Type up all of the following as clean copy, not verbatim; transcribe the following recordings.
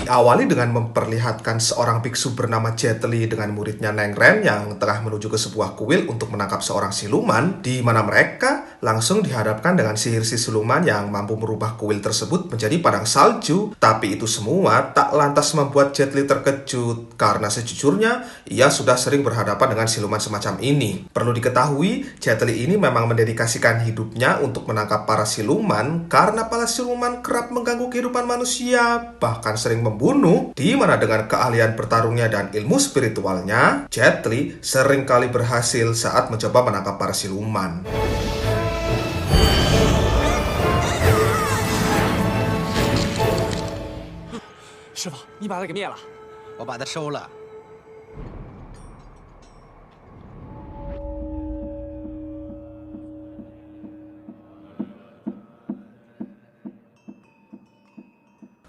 Diawali dengan memperlihatkan seorang biksu bernama Jet Li dengan muridnya Neng Ren yang tengah menuju ke sebuah kuil untuk menangkap seorang siluman, di mana mereka langsung dihadapkan dengan sihir si siluman yang mampu merubah kuil tersebut menjadi padang salju. Tapi itu semua tak lantas membuat Jet Li terkejut, karena sejujurnya ia sudah sering berhadapan dengan siluman semacam ini. Perlu diketahui, Jet Li ini memang mendedikasikan hidupnya untuk menangkap para siluman, karena para siluman kerap mengganggu kehidupan manusia, bahkan sering membunuh, di mana dengan keahlian bertarungnya dan ilmu spiritualnya, Jet Li seringkali berhasil saat mencoba menangkap para siluman. 师傅，你把他给灭了。我把他收了。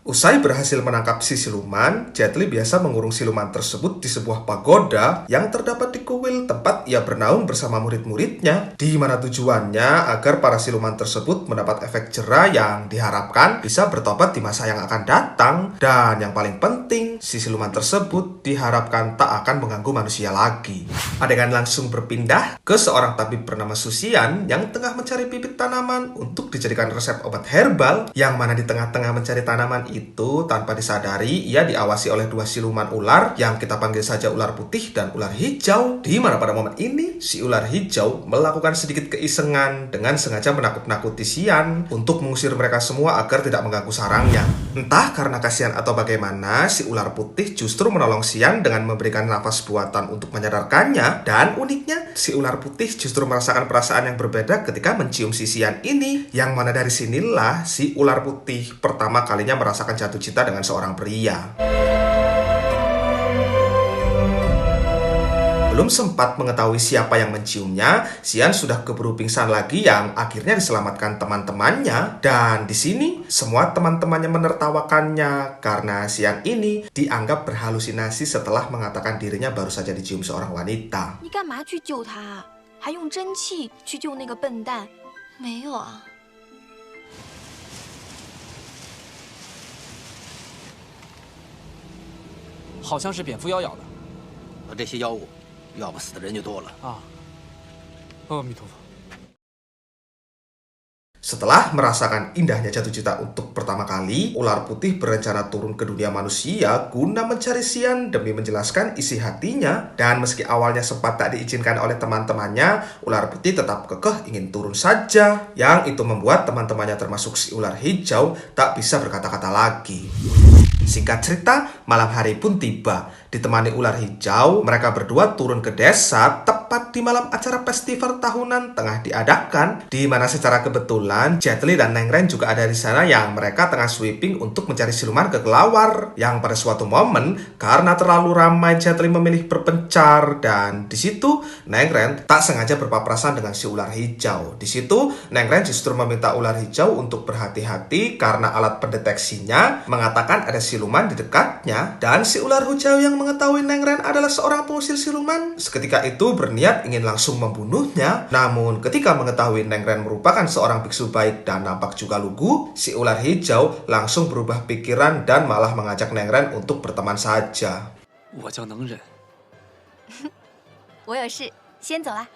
Usai berhasil menangkap si siluman, Jet Li biasa mengurung siluman tersebut di sebuah pagoda yang terdapat di kuil tempat ia bernaung bersama murid-muridnya, di mana tujuannya agar para siluman tersebut mendapat efek jera yang diharapkan bisa bertobat di masa yang akan datang, dan yang paling penting, si siluman tersebut diharapkan tak akan mengganggu manusia lagi. Adegan langsung berpindah ke seorang tabib bernama Susian yang tengah mencari bibit tanaman untuk dijadikan resep obat herbal, yang mana di tengah-tengah mencari tanaman itu tanpa disadari ia diawasi oleh dua siluman ular yang kita panggil saja ular putih dan ular hijau, di mana pada momen ini si ular hijau melakukan sedikit keisengan dengan sengaja menakut-nakuti Xian untuk mengusir mereka semua agar tidak mengganggu sarangnya. Entah karena kasihan atau bagaimana, si ular putih justru menolong Xian dengan memberikan nafas buatan untuk menyadarkannya, dan uniknya si ular putih justru merasakan perasaan yang berbeda ketika mencium si Xian ini, yang mana dari sinilah si ular putih pertama kalinya merasakan jatuh cinta dengan seorang pria. Belum sempat mengetahui siapa yang menciumnya, Xian sudah keburu pingsan lagi yang akhirnya diselamatkan teman-temannya. Dan di sini semua teman-temannya menertawakannya karena Xian ini dianggap berhalusinasi setelah mengatakan dirinya baru saja dicium seorang wanita. 你干嘛去救他？还用真气去救那个笨蛋？没有啊。 好像是蝙蝠妖咬的。和这些妖物，要不死的人就多了。啊，阿弥陀佛。 Setelah merasakan indahnya jatuh cinta untuk pertama kali, ular putih berencana turun ke dunia manusia guna mencari Xian demi menjelaskan isi hatinya. Dan meski awalnya sempat tak diizinkan oleh teman-temannya, ular putih tetap kekeh ingin turun saja. Yang itu membuat teman-temannya termasuk si ular hijau tak bisa berkata-kata lagi. Singkat cerita, malam hari pun tiba. Ditemani ular hijau, mereka berdua turun ke desa tepat di malam acara festival tahunan tengah diadakan, di mana secara kebetulan Jet Li dan Neng Ren juga ada di sana, yang mereka tengah sweeping untuk mencari siluman ke kelawar. Yang pada suatu momen, karena terlalu ramai, Jet Li memilih berpencar, dan di situ Neng Ren tak sengaja berpapasan dengan si ular hijau. Di situ Neng Ren justru meminta ular hijau untuk berhati-hati karena alat pendeteksinya mengatakan ada siluman di dekatnya, dan si ular hijau yang mengetahui Neng Ren adalah seorang pengusir siluman seketika itu berniat ingin langsung membunuhnya. Namun ketika mengetahui Neng Ren merupakan seorang biksu baik dan nampak juga lugu, si ular hijau langsung berubah pikiran dan malah mengajak Neng Ren untuk berteman saja. 我叫能忍。我有事，先走啦。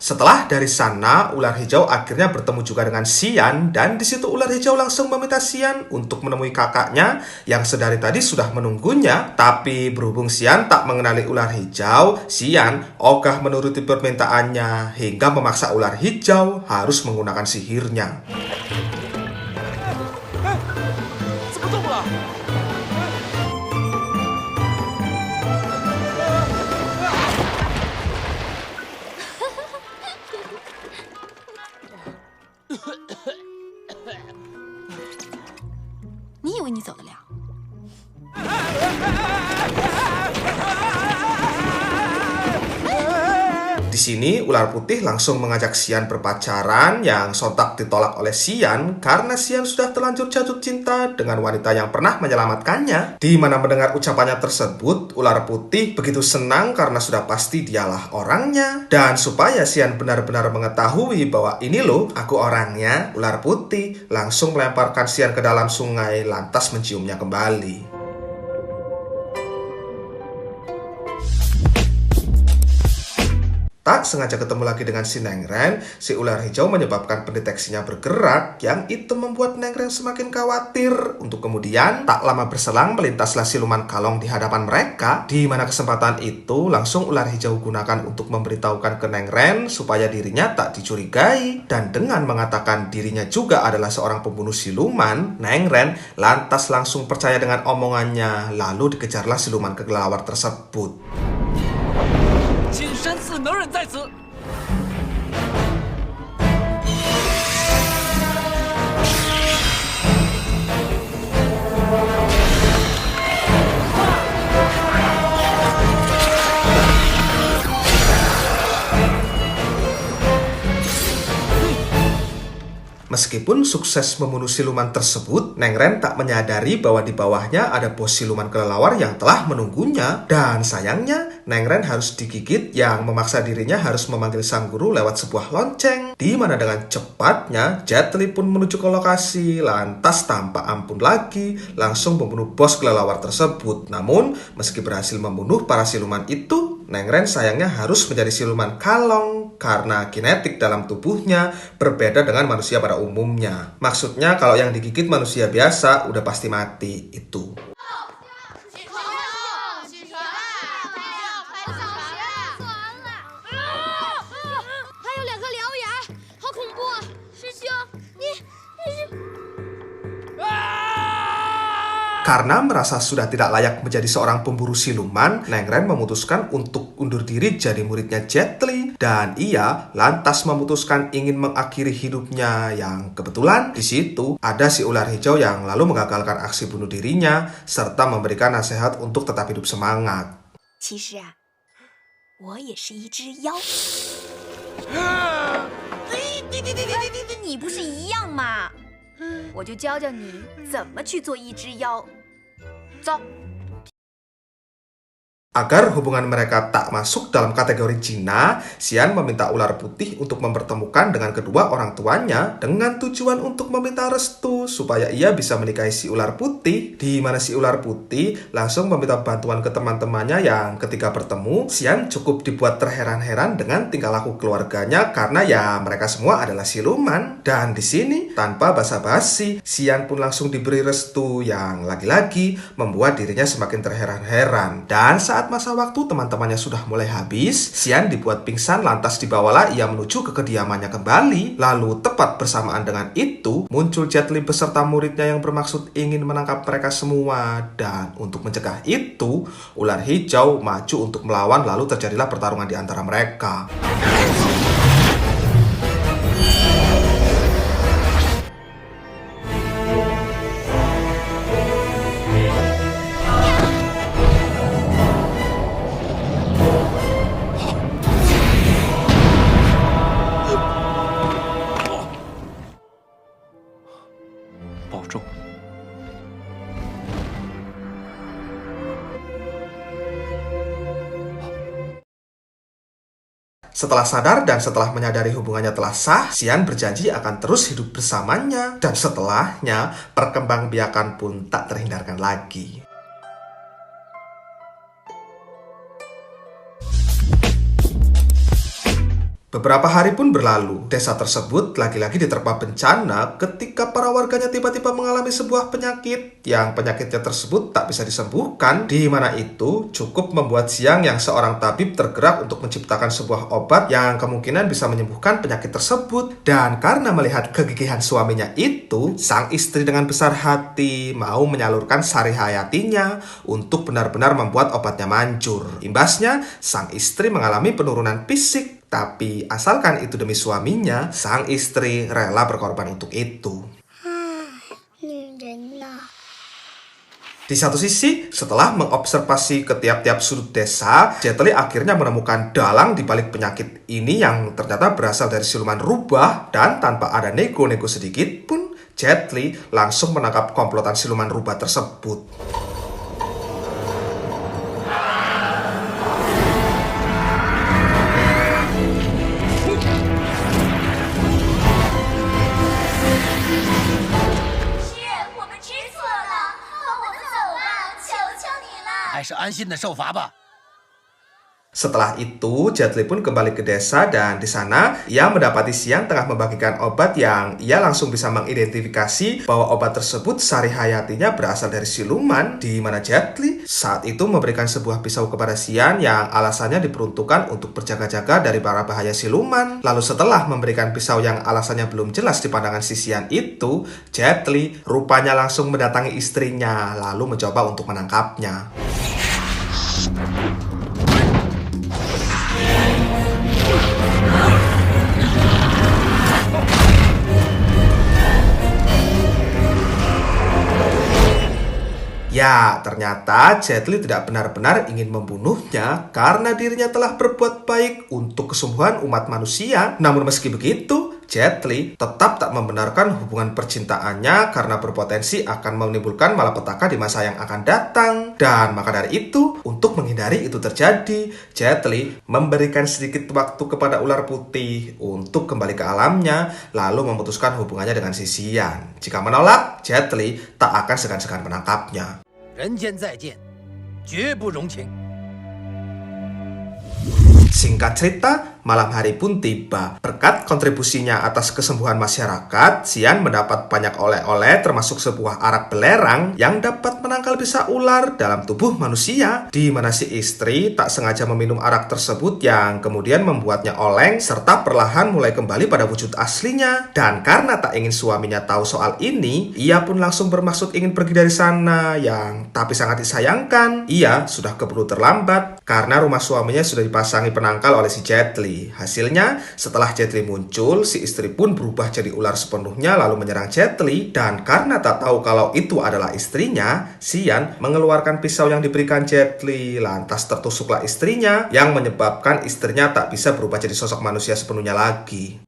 Setelah dari sana, ular hijau akhirnya bertemu juga dengan Xian, dan di situ ular hijau langsung meminta Xian untuk menemui kakaknya yang sedari tadi sudah menunggunya. Tapi berhubung Xian tak mengenali ular hijau, Xian ogah menuruti permintaannya hingga memaksa ular hijau harus menggunakan sihirnya. 怎么动了？ 你以为你走得了？ Di sini, ular putih langsung mengajak Xian berpacaran yang sontak ditolak oleh Xian karena Xian sudah terlanjur jatuh cinta dengan wanita yang pernah menyelamatkannya. Di mana mendengar ucapannya tersebut, ular putih begitu senang karena sudah pasti dialah orangnya. Dan supaya Xian benar-benar mengetahui bahwa ini loh aku orangnya, ular putih langsung melemparkan Xian ke dalam sungai lantas menciumnya kembali. Tak sengaja ketemu lagi dengan si Nengren, si ular hijau menyebabkan pendeteksinya bergerak, yang itu membuat Nengren semakin khawatir. Untuk kemudian, tak lama berselang melintaslah siluman kalong di hadapan mereka, di mana kesempatan itu langsung ular hijau gunakan untuk memberitahukan ke Nengren supaya dirinya tak dicurigai. Dan dengan mengatakan dirinya juga adalah seorang pembunuh siluman, Nengren lantas langsung percaya dengan omongannya, lalu dikejarlah siluman kelelawar tersebut. 金山寺能人在此。 Meskipun sukses membunuh siluman tersebut, Nengren tak menyadari bahwa di bawahnya ada bos siluman kelelawar yang telah menunggunya. Dan sayangnya, Nengren harus digigit yang memaksa dirinya harus memanggil sang guru lewat sebuah lonceng. Di mana dengan cepatnya, Jet Li pun menuju ke lokasi, lantas tanpa ampun lagi, langsung membunuh bos kelelawar tersebut. Namun, meski berhasil membunuh para siluman itu, Nengren sayangnya harus menjadi siluman kalong karena kinetik dalam tubuhnya berbeda dengan manusia pada umumnya. Maksudnya kalau yang digigit manusia biasa udah pasti mati itu. 'Karena merasa sudah tidak layak menjadi seorang pemburu siluman, Nengren memutuskan untuk undur diri jadi muridnya Jet Li. Dan ia lantas memutuskan ingin mengakhiri hidupnya, yang kebetulan di situ ada si ular hijau yang lalu mengagalkan aksi bunuh dirinya serta memberikan nasihat untuk tetap hidup semangat. 其实啊，我也是一只妖。你不是一样吗？我就教教你怎么去做一只妖。走。 Agar hubungan mereka tak masuk dalam kategori zina, Xian meminta ular putih untuk mempertemukan dengan kedua orang tuanya dengan tujuan untuk meminta restu supaya ia bisa menikahi si ular putih. Di mana si ular putih langsung meminta bantuan ke teman-temannya yang ketika bertemu, Xian cukup dibuat terheran-heran dengan tingkah laku keluarganya karena ya mereka semua adalah siluman. Dan di sini tanpa basa-basi, Xian pun langsung diberi restu yang lagi-lagi membuat dirinya semakin terheran-heran. Dan saat masa waktu teman-temannya sudah mulai habis, Xian dibuat pingsan lantas dibawalah ia menuju ke kediamannya kembali. Lalu tepat bersamaan dengan itu, muncul Jet Li beserta muridnya yang bermaksud ingin menangkap mereka semua. Dan untuk mencegah itu, ular hijau maju untuk melawan lalu terjadilah pertarungan di antara mereka. Setelah sadar dan setelah menyadari hubungannya telah sah, Xian berjanji akan terus hidup bersamanya. Dan setelahnya, perkembangbiakan pun tak terhindarkan lagi. Beberapa hari pun berlalu, desa tersebut lagi-lagi diterpa bencana ketika para warganya tiba-tiba mengalami sebuah penyakit yang penyakitnya tersebut tak bisa disembuhkan, di mana itu cukup membuat Xiang yang seorang tabib tergerak untuk menciptakan sebuah obat yang kemungkinan bisa menyembuhkan penyakit tersebut. Dan karena melihat kegigihan suaminya itu, sang istri dengan besar hati mau menyalurkan sari hayatinya untuk benar-benar membuat obatnya manjur. Imbasnya, sang istri mengalami penurunan fisik. Tapi asalkan itu demi suaminya, sang istri rela berkorban untuk itu. Di Di satu sisi, setelah mengobservasi ke tiap-tiap sudut desa, Jet Li akhirnya menemukan dalang di balik penyakit ini yang ternyata berasal dari siluman rubah, dan tanpa ada nego-nego sedikit pun, Jet Li langsung menangkap komplotan siluman rubah tersebut.还是安心的受罚吧。 Setelah itu, Jet Li pun kembali ke desa dan di sana ia mendapati Xian tengah membagikan obat yang ia langsung bisa mengidentifikasi bahwa obat tersebut sari hayatinya berasal dari siluman, di mana Jet Li saat itu memberikan sebuah pisau kepada Xian yang alasannya diperuntukkan untuk berjaga-jaga dari para bahaya siluman. Lalu setelah memberikan pisau yang alasannya belum jelas di pandangan si Xian itu, Jet Li rupanya langsung mendatangi istrinya lalu mencoba untuk menangkapnya. Ya, ternyata Jet Li tidak benar-benar ingin membunuhnya karena dirinya telah berbuat baik untuk kesembuhan umat manusia. Namun meski begitu, Jet Li tetap tak membenarkan hubungan percintaannya karena berpotensi akan menimbulkan malapetaka di masa yang akan datang. Dan maka dari itu, untuk menghindari itu terjadi, Jet Li memberikan sedikit waktu kepada ular putih untuk kembali ke alamnya, lalu memutuskan hubungannya dengan si Xian. Jika menolak, Jet Li tak akan segan-segan menangkapnya. 人间再见，绝不容情。 Singkat cerita, malam hari pun tiba. Berkat kontribusinya atas kesembuhan masyarakat, Xian mendapat banyak oleh-oleh termasuk sebuah arak belerang yang dapat menangkal bisa ular dalam tubuh manusia, di mana si istri tak sengaja meminum arak tersebut yang kemudian membuatnya oleng serta perlahan mulai kembali pada wujud aslinya. Dan karena tak ingin suaminya tahu soal ini, ia pun langsung bermaksud ingin pergi dari sana, yang tapi sangat disayangkan ia sudah keburu terlambat karena rumah suaminya sudah dipasangi penangkal oleh si Jet Li. Hasilnya, setelah Jet Li muncul, si istri pun berubah jadi ular sepenuhnya lalu menyerang Jet Li. Dan karena tak tahu kalau itu adalah istrinya, Xian mengeluarkan pisau yang diberikan Jet Li. Lantas tertusuklah istrinya yang menyebabkan istrinya tak bisa berubah jadi sosok manusia sepenuhnya lagi.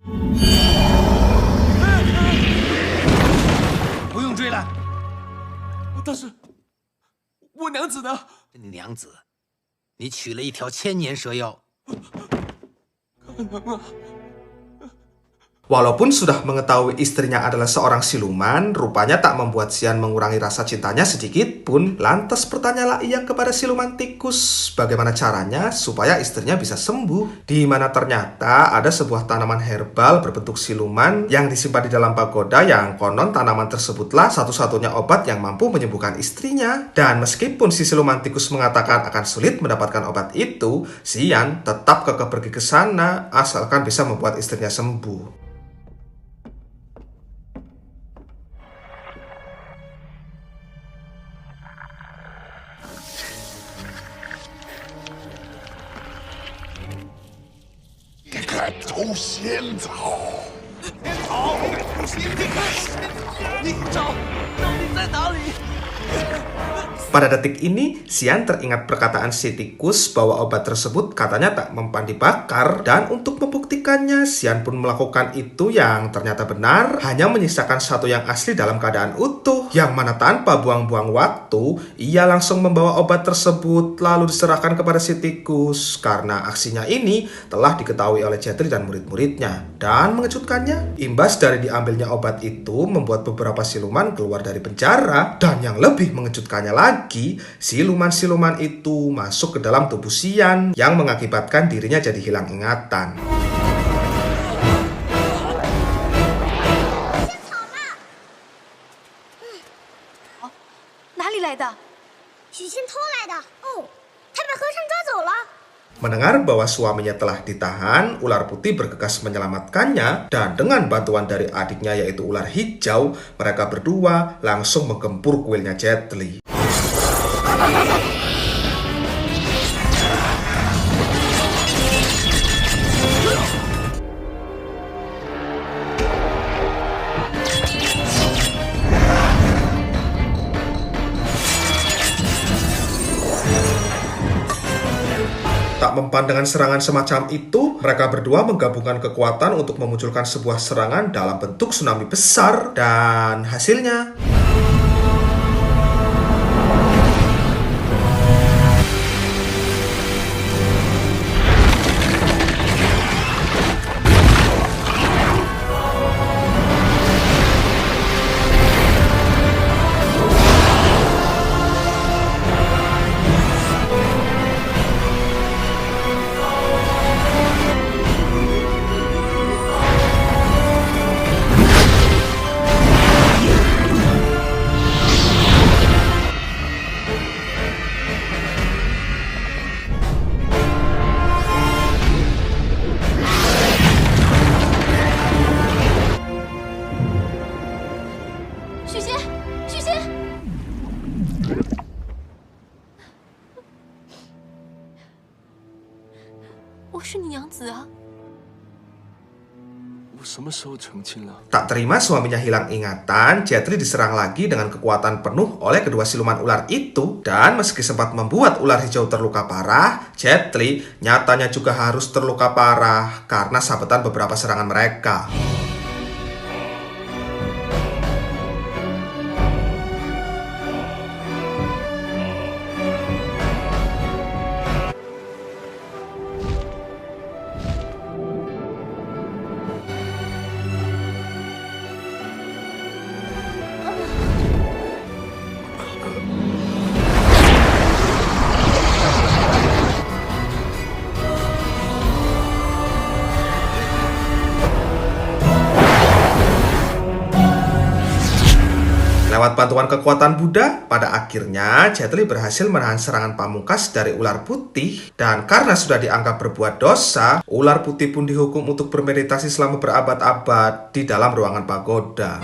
不用追了，但是，我娘子呢？你娘子，你娶了一条千年蛇妖。 可能啊。 Walaupun sudah mengetahui istrinya adalah seorang siluman, rupanya tak membuat Xian mengurangi rasa cintanya sedikit pun. Lantas bertanyalah ia kepada siluman tikus bagaimana caranya supaya istrinya bisa sembuh. Di mana ternyata ada sebuah tanaman herbal berbentuk siluman yang disimpan di dalam pagoda yang konon tanaman tersebutlah satu-satunya obat yang mampu menyembuhkan istrinya. Dan meskipun si siluman tikus mengatakan akan sulit mendapatkan obat itu, Xian tetap kekeh pergi ke sana asalkan bisa membuat istrinya sembuh. Pada detik ini, Xian teringat perkataan si tikus bahwa obat tersebut katanya tak mempan dibakar, dan untuk membuktikannya, Xian pun melakukan itu yang ternyata benar, hanya menyisakan satu yang asli dalam keadaan utuh, yang mana tanpa buang-buang waktu, ia langsung membawa obat tersebut lalu diserahkan kepada si tikus, karena aksinya ini telah diketahui oleh Jet Li dan murid-muridnya. Dan mengejutkannya, imbas dari diambilnya obat itu membuat beberapa siluman keluar dari penjara, dan yang lebih mengejutkannya lagi, siluman-siluman itu masuk ke dalam tubuh Xian yang mengakibatkan dirinya jadi hilang ingatan. 哪里来的？许仙偷来的。哦，他被和尚抓走了。 Mendengar bahwa suaminya telah ditahan, ular putih bergegas menyelamatkannya, dan dengan bantuan dari adiknya yaitu ular hijau, mereka berdua langsung menggempur kuilnya Jet Li. Tak mempan dengan serangan semacam itu, mereka berdua menggabungkan kekuatan untuk memunculkan sebuah serangan dalam bentuk tsunami besar. Dan hasilnya... Tak terima suaminya hilang ingatan, Jet Li diserang lagi dengan kekuatan penuh oleh kedua siluman ular itu. Dan meski sempat membuat ular hijau terluka parah, Jet Li nyatanya juga harus terluka parah karena sabetan beberapa serangan mereka. Lewat bantuan kekuatan Buddha, pada akhirnya Jet Li berhasil menahan serangan pamungkas dari ular putih. Dan karena sudah dianggap berbuat dosa, ular putih pun dihukum untuk bermeditasi selama berabad-abad di dalam ruangan pagoda.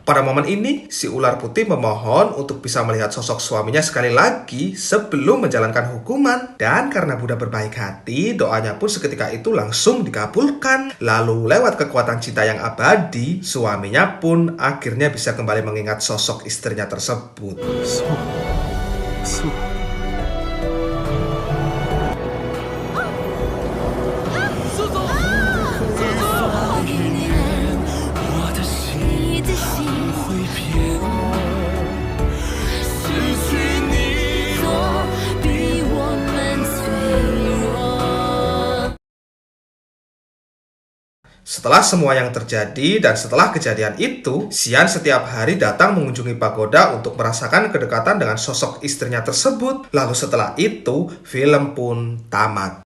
Pada momen ini, si ular putih memohon untuk bisa melihat sosok suaminya sekali lagi sebelum menjalankan hukuman. Dan karena Buddha berbaik hati, doanya pun seketika itu langsung dikabulkan. Lalu lewat kekuatan cinta yang abadi, suaminya pun akhirnya bisa kembali mengingat sosok istrinya tersebut. Setelah semua yang terjadi dan setelah kejadian itu, Xian setiap hari datang mengunjungi pagoda untuk merasakan kedekatan dengan sosok istrinya tersebut. Lalu setelah itu, film pun tamat.